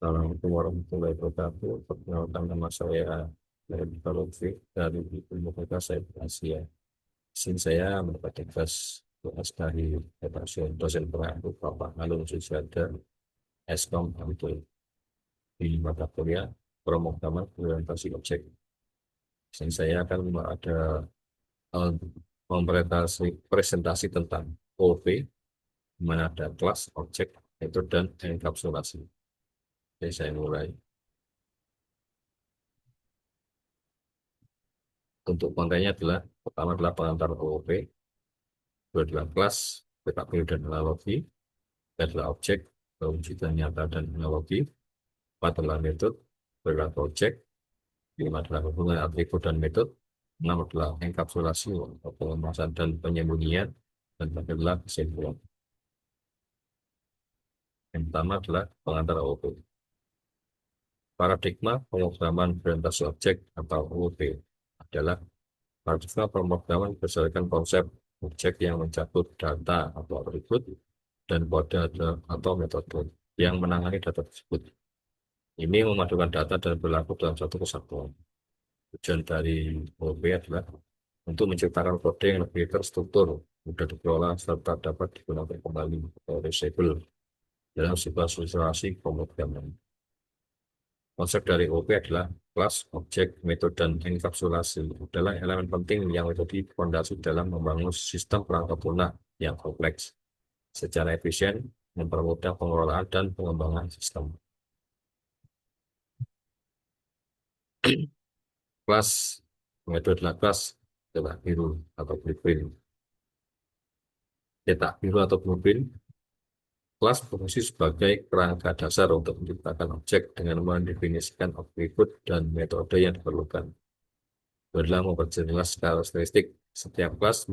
Assalamualaikum warahmatullahi wabarakatuh. Perkenalkan nama saya Dr. Lutfi dari Universitas Said Asia. Di sini saya mendapat tugas dari dosen pengampu Bapak Alun Susada Eskom untuk di mata kuliah pemrograman orientasi objek. Di sini saya akan ada eh, presentasi tentang OOP, di mana ada kelas, objek, metode, dan enkapsulasi. Jadi saya mulai. Untuk kontennya adalah pertama adalah pengantar OOP, kedua adalah kelas, PKB dan analogi, ketiga adalah objek, perwujudan nyata dan analogi, empat adalah metode, perilaku objek, lima adalah hubungan atribut dan metode, enam adalah enkapsulasi, pengemasan dan penyembunyian, dan terakhir adalah kesimpulan. Yang pertama adalah pengantar OOP. Paradigma pemrograman orientasi objek atau OOP adalah paradigma pemrograman berdasarkan konsep objek yang mencakup data atau atribut dan kode atau metode yang menangani data tersebut. Ini memadukan data dan berlaku dalam satu kesatuan. Tujuan dari OOP adalah untuk menciptakan kode yang lebih terstruktur, mudah dikelola, serta dapat digunakan kembali atau reusable dalam sebuah strukturasi pemrograman. Konsep dari OOP adalah kelas, objek, metode, dan enkapsulasi adalah elemen penting yang menjadi fondasi dalam membangun sistem perangkat lunak yang kompleks secara efisien, mempermudah pengelolaan dan pengembangan sistem. Kelas, metode adalah kelas, cetak biru atau blueprint. Cetak biru atau blueprint, kelas berfungsi sebagai kerangka dasar untuk menciptakan objek dengan mendefinisikan atribut dan metode yang diperlukan. Adalah memperjelas karakteristik setiap kelas,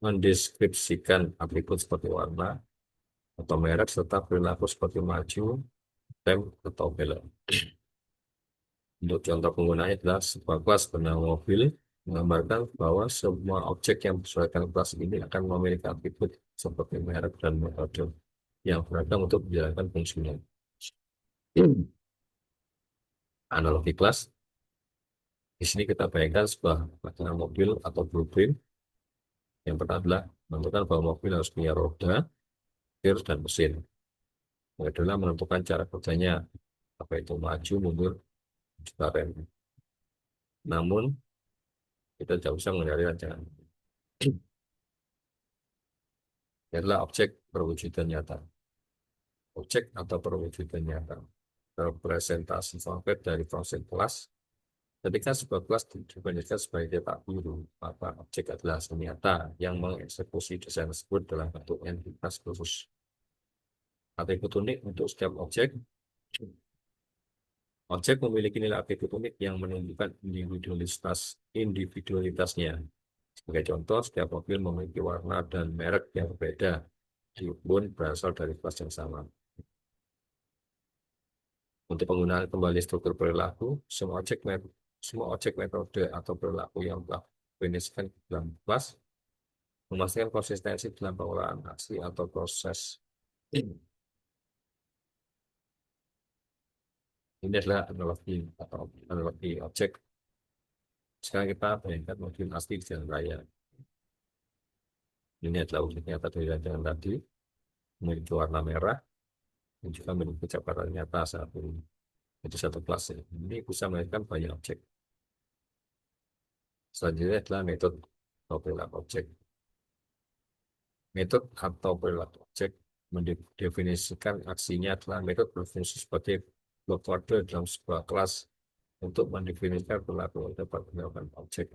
mendeskripsikan atribut seperti warna atau merek serta perilaku seperti maju, rem, atau belok. Untuk contoh penggunanya adalah sebuah kelas bernama mobil menggambarkan bahwa semua objek yang berserahkan kelas ini akan memiliki atribut seperti merek dan metode yang beragam untuk menjalankan fungsinya. Analogi kelas, di sini kita bayangkan sebuah pelaksanaan mobil atau blueprint. Yang pertama adalah menentukan bahwa mobil harus punya roda, setir, dan mesin. Yang kedua adalah menentukan cara kerjanya, apa itu maju, mundur, juga rem. Namun, kita tidak bisa menghindari rancangan. Ini adalah objek perwujudan nyata. Objek atau perwujudan nyata. Representasi konkret dari konsep kelas. Ketika sebuah kelas didefinisikan sebagai cetak biru, maka objek adalah hasil nyata yang mengeksekusi desain tersebut dalam bentuk entitas khusus. Atribut unik untuk setiap objek. Objek memiliki nilai atribut unik yang menunjukkan individualitasnya. Sebagai contoh, setiap mobil memiliki warna dan merek yang berbeda, meskipun berasal dari kelas yang sama. Untuk penggunaan kembali struktur perilaku, semua objek metode atau perilaku yang telah didefinisikan dalam kelas memastikan konsistensi dalam pengolahan aksi atau proses. Ini adalah analogi objek. Sekarang kita bayangkan mobil asli di jalan raya. Ini adalah wujud nyata dari rancangan tadi, memiliki warna merah, dan juga memiliki kecepatan nyata saat ini. Itu satu kelas ya. Ini bisa melahirkan banyak objek. Selanjutnya adalah metode atau perilaku objek. Metode atau perilaku objek mendefinisikan aksinya adalah metode berfungsi sebagai blok kode dalam sebuah kelas untuk mendefinisikan perilaku yang dapat dilakukan objek,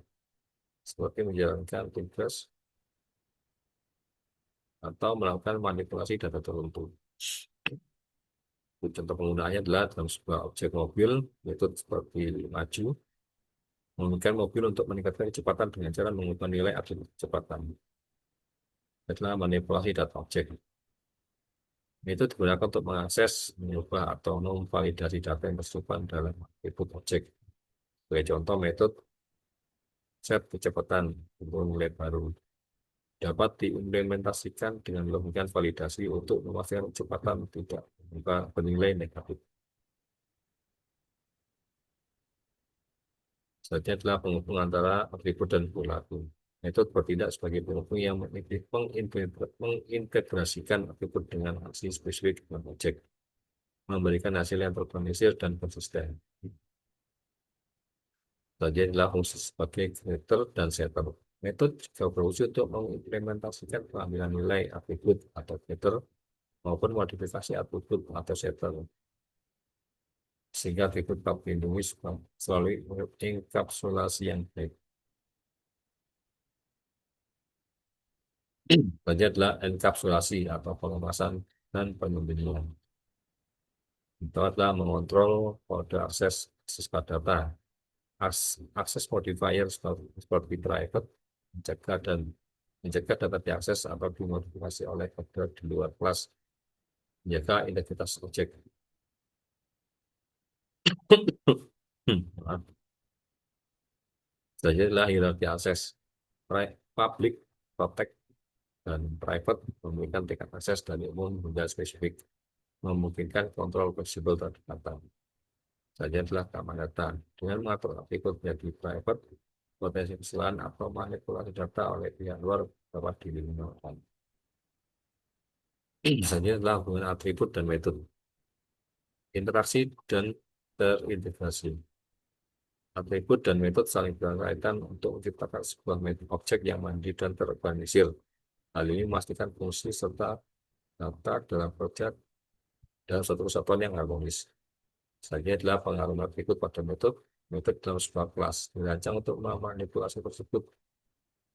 seperti menjalankan tugas atau melakukan manipulasi data tertentu. Contoh penggunaannya adalah dalam sebuah objek mobil, metode seperti maju, memungkinkan mobil untuk meningkatkan kecepatan dengan cara mengubah nilai atribut kecepatan. Adalah manipulasi data objek. Itu digunakan untuk mengakses, mengubah, atau memvalidasi data yang tersimpan dalam atribut objek. Sebagai contoh, metode set kecepatan untuk nilai baru dapat diimplementasikan dengan melakukan validasi untuk memastikan kecepatan tidak bernilai negatif. Selanjutnya adalah penghubung antara atribut dan perilaku. Metode bertindak sebagai penghubung yang mengintegrasikan atribut dengan aksi spesifik dan objek, memberikan hasil yang terorganisir dan konsisten. Selanjutnya adalah fungsi sebagai creator dan setter. Metode juga berfungsi untuk mengimplementasikan pengambilan nilai atribut atau getter maupun modifikasi atribut atau setter, sehingga atribut dapat dilindungi selalu enkapsulasi yang baik. Selanjutnya adalah enkapsulasi atau pengemasan dan penyembunyian. Itu adalah mengontrol kode akses ke data, akses modifier seperti private, mencegah dan mencegah data diakses atau dimodifikasi oleh kode di luar kelas, menjaga integritas objek. Maaf. Selanjutnya adalah hierarki akses, public, protect, dan private memberikan tingkat akses dari umum hingga spesifik, memungkinkan kontrol fleksibel terhadap data. Saja adalah keamanan data. Dengan mengatur atribut menjadi private, potensi kesalahan atau manipulasi data oleh pihak luar dapat dilindungi. Saja adalah hubungan atribut dan metode, interaksi dan terintegrasi. Atribut dan metode saling berkaitan untuk menciptakan sebuah metode objek yang mandiri dan terorganisir. Hal ini memastikan fungsi serta data dalam proyek dalam satu kesatuan yang harmonis. Selanjutnya adalah pengaruh atribut pada metode. Metode dalam sebuah kelas dirancang untuk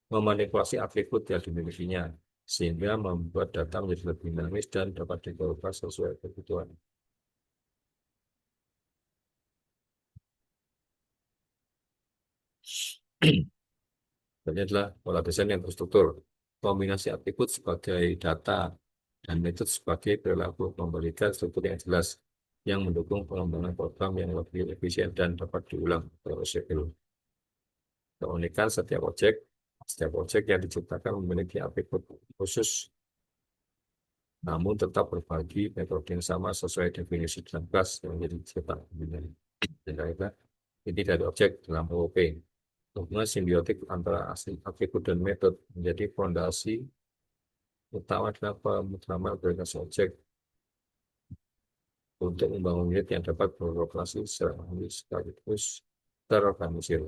memanipulasi atribut yang dimilikinya, sehingga membuat data menjadi lebih dinamis dan dapat diubah sesuai kebutuhan. Selanjutnya adalah pola desain yang terstruktur. Kombinasi atribut sebagai data dan metode sebagai perilaku memberikan struktur yang jelas yang mendukung pengembangan program yang lebih efisien dan dapat diulang terus. Keunikan setiap objek yang diciptakan memiliki atribut khusus, namun tetap berbagi metode yang sama sesuai definisi dalam kelas yang menjadi cetak. Inti dari objek dalam OOP. Hubungan simbiotik antara atribut dan metode menjadi fondasi utama dalam pemrograman berbagai objek untuk membangun unit yang dapat beroperasi secara sekaligus terorganisir.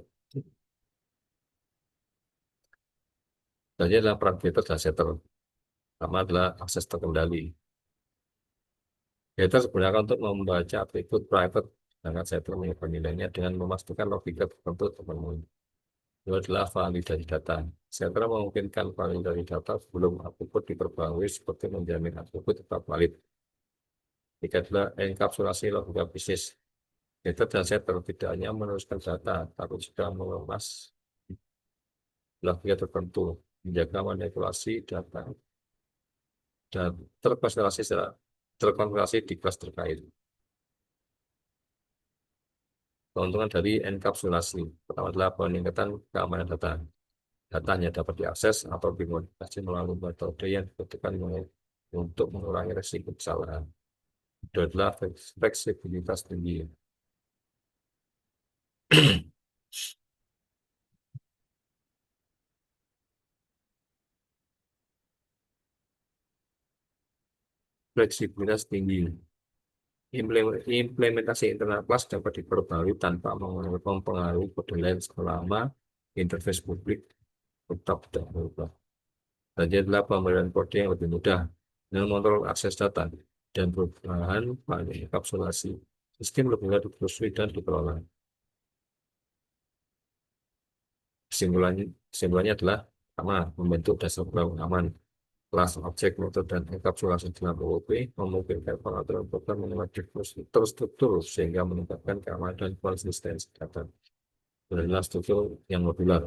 Selanjutnya adalah peran getter dan setter. Pertama adalah akses terkendali. Getter sebenarnya untuk membaca atribut private, sedangkan setter menyimpan nilainya dengan memastikan logika tertentu terpenuhi. Itu adalah validasi data. Setter memungkinkan validasi data sebelum atribut diperbarui seperti menjamin atribut tetap valid. Tiga adalah enkapsulasi logika bisnis. Getter dan setter tidak hanya meneruskan data, tapi juga mengemas logika tertentu, menjaga manipulasi data dan terkonsentrasi di kelas terkait. Keuntungan dari enkapsulasi pertama adalah peningkatan keamanan data. Datanya dapat diakses atau dimodifikasi melalui metode yang dibutuhkan untuk mengurangi risiko kesalahan. Itu adalah fleksibilitas tinggi. Fleksibilitas tinggi. Implementasi internal kelas dapat diperbarui tanpa mempengaruhi kode lain selama interface publik tetap tidak berubah. Tadi adalah pemberian kode yang lebih mudah dengan mengontrol akses data dan perubahan pada enkapsulasi. Sistem lebih mudah ditelusuri dan dikelola. Kesimpulannya adalah pertama, membentuk dasar penggunaan aman kelas objek metode dan enkapsulasi dalam OOP memungkinkan pengaturan program mengenai terstruktur sehingga meningkatkan keamanan dan konsistensi data. Adalah struktur yang modular.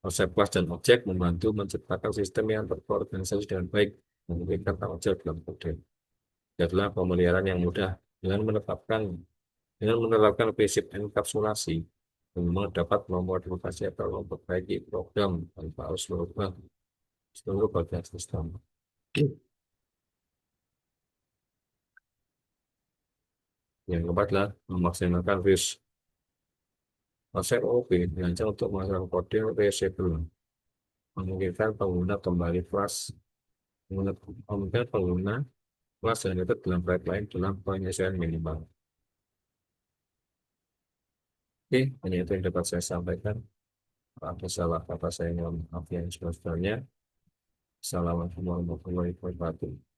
Konsep kelas dan objek membantu menciptakan sistem yang terorganisasi dengan baik, memungkinkan tanggung jawab dalam kode. Ini adalah pemeliharaan yang mudah dengan menerapkan prinsip enkapsulasi, memang dapat memodifikasi atau memperbaiki program tanpa harus merubah seluruh bagian sistem. Yang keempat adalah memaksimalkan risk. Konsep OOP dirancang untuk menghasilkan kode reusable, memungkinkan pengguna kembali kelas, memungkinkan pengguna kelas dan metode dalam proyek lain dalam penyesuaian minimal. Oke, hanya itu yang dapat saya sampaikan. Ada salah kata saya, mohon maaf yang sebesar-besarnya. Assalamualaikum warahmatullahi wabarakatuh.